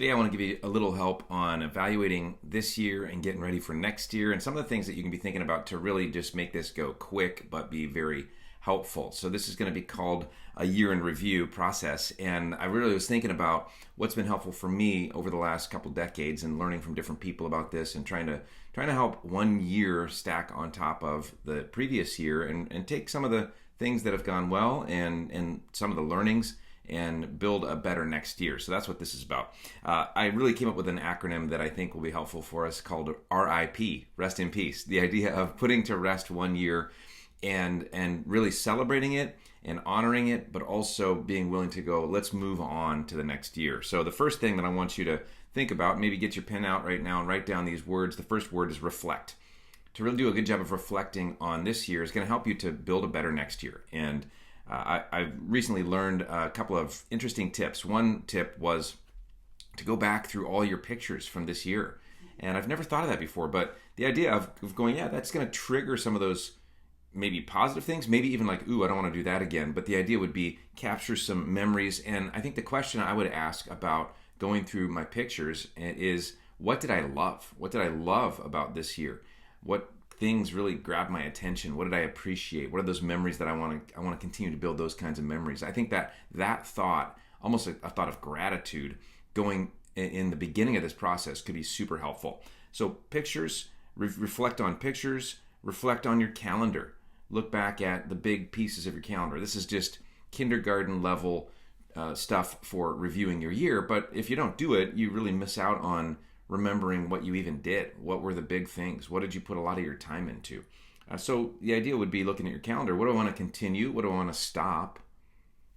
Today, I want to give you a little help on evaluating this year and getting ready for next year, and some of the things that you can be thinking about to really just make this go quick but be very helpful. So, this is going to be called a year in review process, and I really was thinking about what's been helpful for me over the last couple decades and learning from different people about this and trying to help one year stack on top of the previous year and take some of the things that have gone well and some of the learnings and build a better next year. So that's what this is about. I really came up with an acronym that I think will be helpful for us called R.I.P, Rest in Peace. The idea of putting to rest one year and really celebrating it and honoring it, but also being willing to go, let's move on to the next year. So the first thing that I want you to think about, maybe get your pen out right now and write down these words. The first word is reflect. To really do a good job of reflecting on this year is going to help you to build a better next year. And I've recently learned a couple of interesting tips. One tip was to go back through all your pictures from this year. And I've never thought of that before, but the idea of going, yeah, that's going to trigger some of those maybe positive things, maybe even like, ooh, I don't want to do that again. But the idea would be capture some memories. And I think the question I would ask about going through my pictures is, what did I love? What did I love about this year? What things really grabbed my attention? What did I appreciate? What are those memories that I want to continue to build those kinds of memories? I think that thought, almost a thought of gratitude going in the beginning of this process could be super helpful. So pictures, reflect on pictures, reflect on your calendar. Look back at the big pieces of your calendar. This is just kindergarten level stuff for reviewing your year. But if you don't do it, you really miss out on remembering what you even did. What were the big things? What did you put a lot of your time into? So the idea would be looking at your calendar. What do I want to continue? What do I want to stop?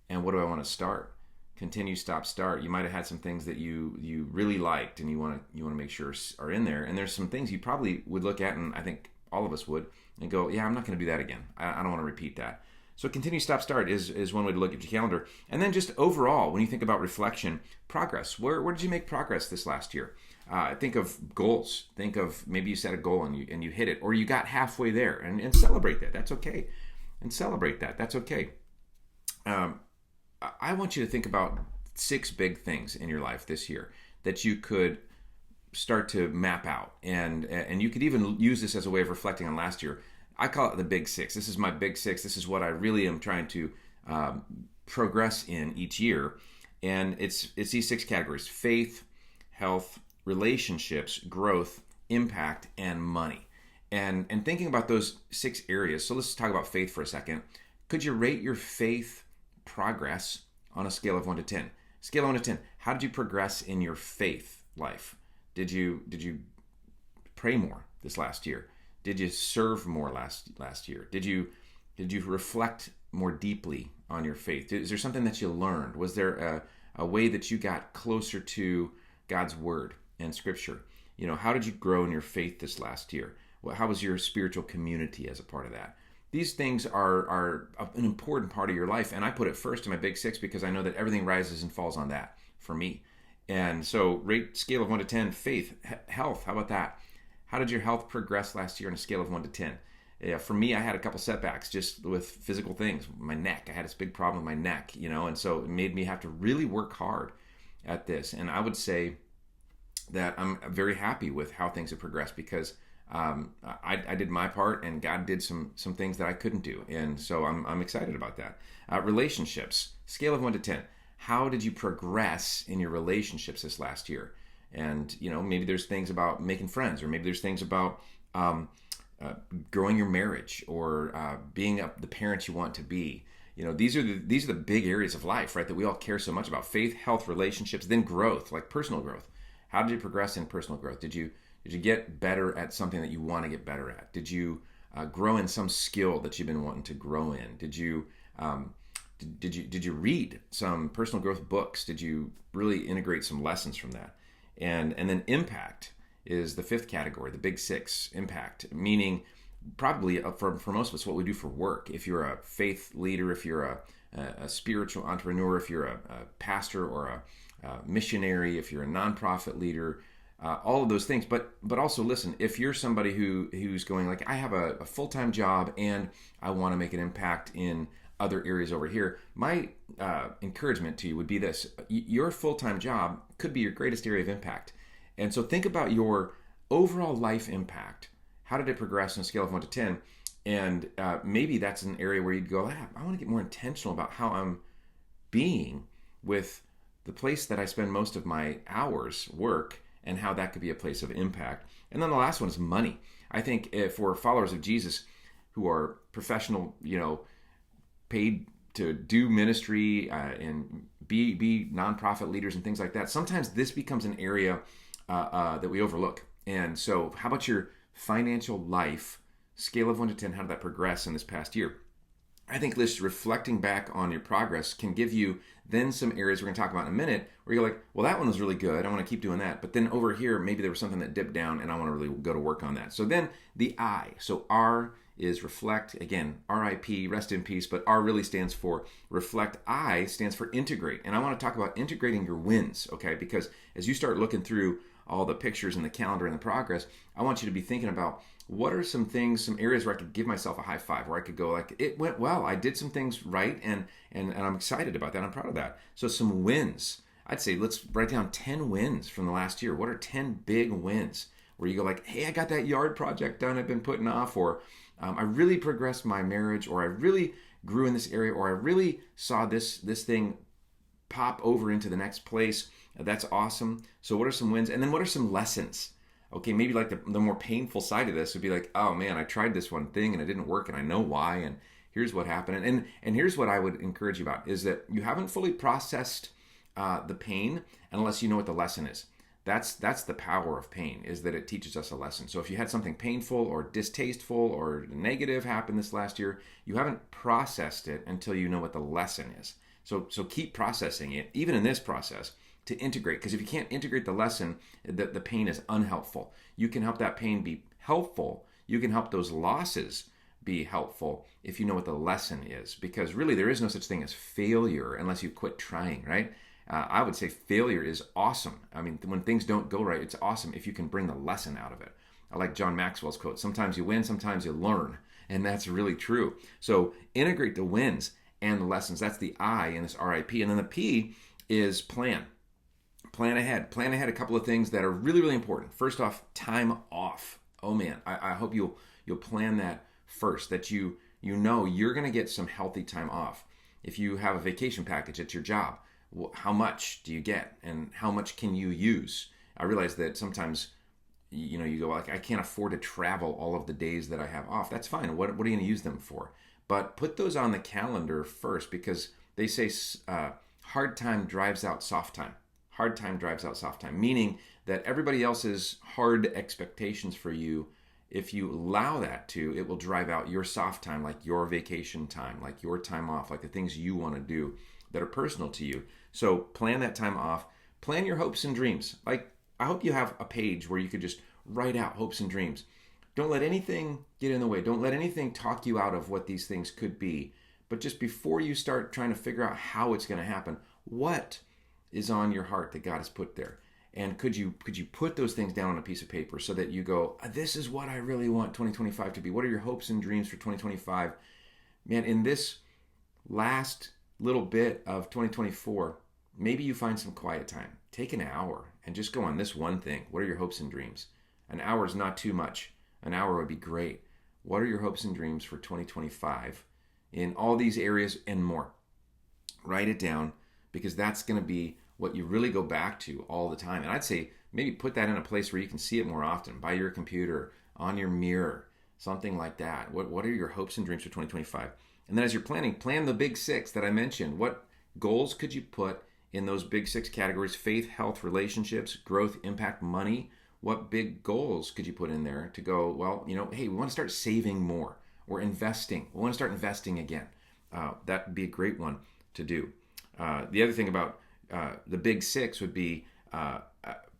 And what do I want to start? Continue, stop, start. You might have had some things that you really liked and you want to make sure are in there. And there's some things you probably would look at, and I think all of us would, and go, yeah, I'm not going to do that again. I don't want to repeat that. So continue, stop, start is one way to look at your calendar. And then just overall, when you think about reflection, progress. Where did you make progress this last year? Think of goals. Think of maybe you set a goal and you hit it, or you got halfway there, and celebrate that. That's okay. And celebrate that. That's okay. I want you to think about 6 big things in your life this year that you could start to map out, and you could even use this as a way of reflecting on last year. I call it the big 6. This is my big 6. This is what I really am trying to progress in each year, and it's these 6 categories: faith, health, relationships, growth, impact, and money. And thinking about those 6 areas. So let's talk about faith for a second. Could you rate your faith progress on a scale of 1 to 10? Scale of 1 to 10. How did you progress in your faith life? Did you pray more this last year? Did you serve more last year? Did you reflect more deeply on your faith? Is there something that you learned? Was there a way that you got closer to God's word and scripture? How did you grow in your faith this last year? How was your spiritual community as a part of that? These things are an important part of your life, and I put it first in my big 6 because I know that everything rises and falls on that for me. And so rate scale of 1 to 10, faith, health, how about that? How did your health progress last year on a scale of 1 to 10? Yeah, for me, I had a couple setbacks just with physical things. My neck, I had this big problem with my neck, and so it made me have to really work hard at this. And I would say that I'm very happy with how things have progressed because I did my part and God did some things that I couldn't do. And so I'm excited about that. Relationships, scale of 1 to 10. How did you progress in your relationships this last year? And, maybe there's things about making friends, or maybe there's things about growing your marriage, or being the parent you want to be. These are the big areas of life, right, that we all care so much about: faith, health, relationships, then growth, like personal growth. How did you progress in personal growth? Did you get better at something that you want to get better at? Did you grow in some skill that you've been wanting to grow in? Did you read some personal growth books? Did you really integrate some lessons from that? And then impact is the 5th category, the big 6, impact, meaning probably for most of us what we do for work. If you're a faith leader, if you're a spiritual entrepreneur, if you're a pastor or a missionary, if you're a nonprofit leader, all of those things. But also listen, if you're somebody who's going like, I have a full-time job and I want to make an impact in other areas over here. My encouragement to you would be this: your full-time job could be your greatest area of impact. And so think about your overall life impact. How did it progress on a scale of 1 to 10? And maybe that's an area where you'd go, I want to get more intentional about how I'm being with the place that I spend most of my hours work, and how that could be a place of impact. And then the last one is money. I think if we're followers of Jesus who are professional, paid to do ministry and be nonprofit leaders and things like that, sometimes this becomes an area that we overlook. And so how about your financial life? Scale of 1 to 10, how did that progress in this past year? I think just reflecting back on your progress can give you then some areas we're going to talk about in a minute where you're like, well, that one was really good. I want to keep doing that. But then over here, maybe there was something that dipped down and I want to really go to work on that. So then the I. So R is reflect. Again, R.I.P, rest in peace. But R really stands for reflect. I stands for integrate. And I want to talk about integrating your wins, okay? Because as you start looking through all the pictures and the calendar and the progress, I want you to be thinking about what are some things, some areas where I could give myself a high five, where I could go like, it went well. I did some things right, and I'm excited about that. I'm proud of that. So some wins. I'd say let's write down 10 wins from the last year. What are 10 big wins where you go like, hey, I got that yard project done I've been putting off, or I really progressed my marriage, or I really grew in this area, or I really saw this thing pop over into the next place. That's awesome. So what are some wins? And then what are some lessons? Okay, maybe like the more painful side of this would be like, oh man, I tried this one thing and it didn't work and I know why, and here's what happened. And here's what I would encourage you about is that you haven't fully processed the pain unless you know what the lesson is. That's the power of pain, is that it teaches us a lesson. So if you had something painful or distasteful or negative happen this last year, you haven't processed it until you know what the lesson is. So keep processing it, even in this process, to integrate. Because if you can't integrate the lesson, the pain is unhelpful. You can help that pain be helpful. You can help those losses be helpful if you know what the lesson is. Because really, there is no such thing as failure unless you quit trying, right? I would say failure is awesome. I mean, when things don't go right, it's awesome if you can bring the lesson out of it. I like John Maxwell's quote, sometimes you win, sometimes you learn. And that's really true. So integrate the wins and the lessons. That's the I in this R.I.P. And then the P is plan. Plan ahead. Plan ahead a couple of things that are really, really important. First off, time off. Oh man, I hope you'll plan that first, that you know you're going to get some healthy time off. If you have a vacation package at your job, how much do you get and how much can you use? I realize that sometimes you go like, I can't afford to travel all of the days that I have off. That's fine. What are you going to use them for? But put those on the calendar first, because they say hard time drives out soft time. Hard time drives out soft time, meaning that everybody else's hard expectations for you, if you allow that to, it will drive out your soft time, like your vacation time, like your time off, like the things you want to do that are personal to you. So plan that time off. Plan your hopes and dreams. Like, I hope you have a page where you could just write out hopes and dreams. Don't let anything get in the way. Don't let anything talk you out of what these things could be. But just before you start trying to figure out how it's going to happen, what is on your heart that God has put there? And could you put those things down on a piece of paper so that you go, this is what I really want 2025 to be. What are your hopes and dreams for 2025? Man, in this last little bit of 2024, maybe you find some quiet time. Take an hour and just go on this one thing. What are your hopes and dreams? An hour is not too much. An hour would be great. What are your hopes and dreams for 2025 in all these areas and more? Write it down, because that's going to be what you really go back to all the time. And I'd say maybe put that in a place where you can see it more often, by your computer, on your mirror, something like that. What are your hopes and dreams for 2025? And then as you're planning, plan the big 6 that I mentioned. What goals could you put in those big 6 categories? Faith, health, relationships, growth, impact, money. What big goals could you put in there to go, well, hey, we want to start saving more, or investing. We want to start investing again. That would be a great one to do. The other thing about the big 6 would be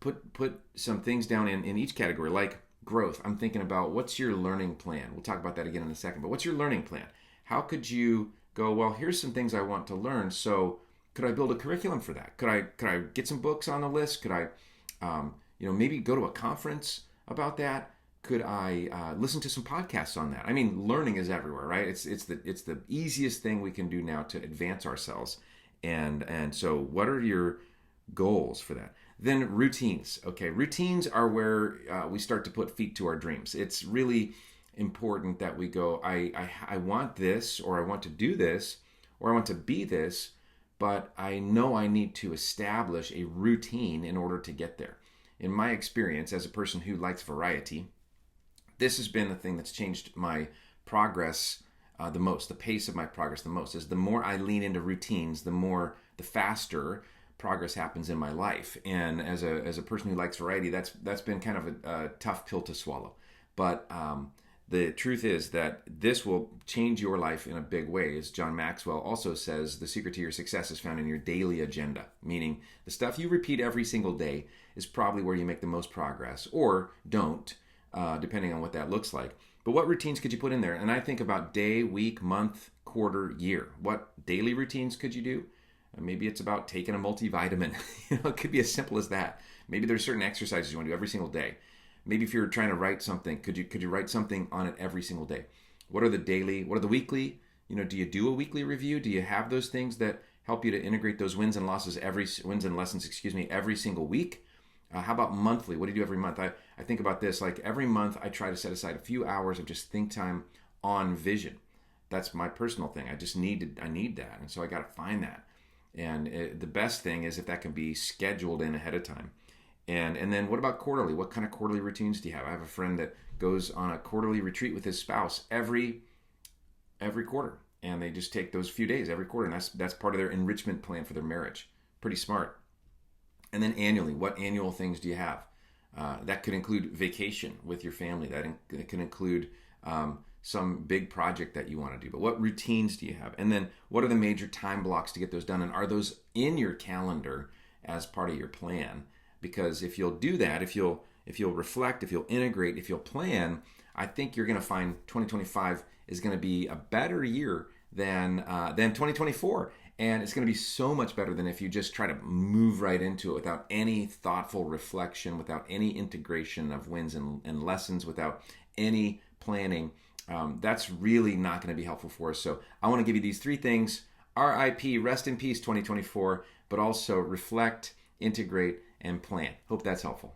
put some things down in each category, like growth. I'm thinking about, what's your learning plan? We'll talk about that again in a second, but what's your learning plan? How could you go, well, here's some things I want to learn, so could I build a curriculum for that? Could I get some books on the list? Could I maybe go to a conference about that? Could I listen to some podcasts on that? I mean, learning is everywhere, right? It's the easiest thing we can do now to advance ourselves. And so, what are your goals for that? Then routines. Okay, routines are where we start to put feet to our dreams. It's really important that we go, I want this, or I want to do this, or I want to be this, but I know I need to establish a routine in order to get there. In my experience, as a person who likes variety, this has been the thing that's changed my progress the most, the pace of my progress the most, is the more I lean into routines, the faster progress happens in my life. And as a person who likes variety, that's been kind of a tough pill to swallow. But the truth is that this will change your life in a big way. As John Maxwell also says, the secret to your success is found in your daily agenda, meaning the stuff you repeat every single day is probably where you make the most progress, or don't, depending on what that looks like. But what routines could you put in there? And I think about day, week, month, quarter, year. What daily routines could you do? Maybe it's about taking a multivitamin. It could be as simple as that. Maybe there's certain exercises you want to do every single day. Maybe if you're trying to write something, could you write something on it every single day? What are the weekly? Do you do a weekly review? Do you have those things that help you to integrate those wins and lessons every single week? How about monthly? What do you do every month? I think about this, like every month I try to set aside a few hours of just think time on vision. That's my personal thing. I need that. And so I got to find that. And the best thing is if that can be scheduled in ahead of time. And then what about quarterly? What kind of quarterly routines do you have? I have a friend that goes on a quarterly retreat with his spouse every quarter. And they just take those few days every quarter. And that's part of their enrichment plan for their marriage. Pretty smart. And then annually, what annual things do you have? That could include vacation with your family. That can include some big project that you want to do. But what routines do you have? And then what are the major time blocks to get those done? And are those in your calendar as part of your plan? Because if you'll do that, if you'll reflect, if you'll integrate, if you'll plan, I think you're going to find 2025 is going to be a better year than 2024. And it's going to be so much better than if you just try to move right into it without any thoughtful reflection, without any integration of wins and lessons, without any planning. That's really not going to be helpful for us. So I want to give you these three things: R.I.P, rest in peace 2024, but also reflect, integrate, and plan. Hope that's helpful.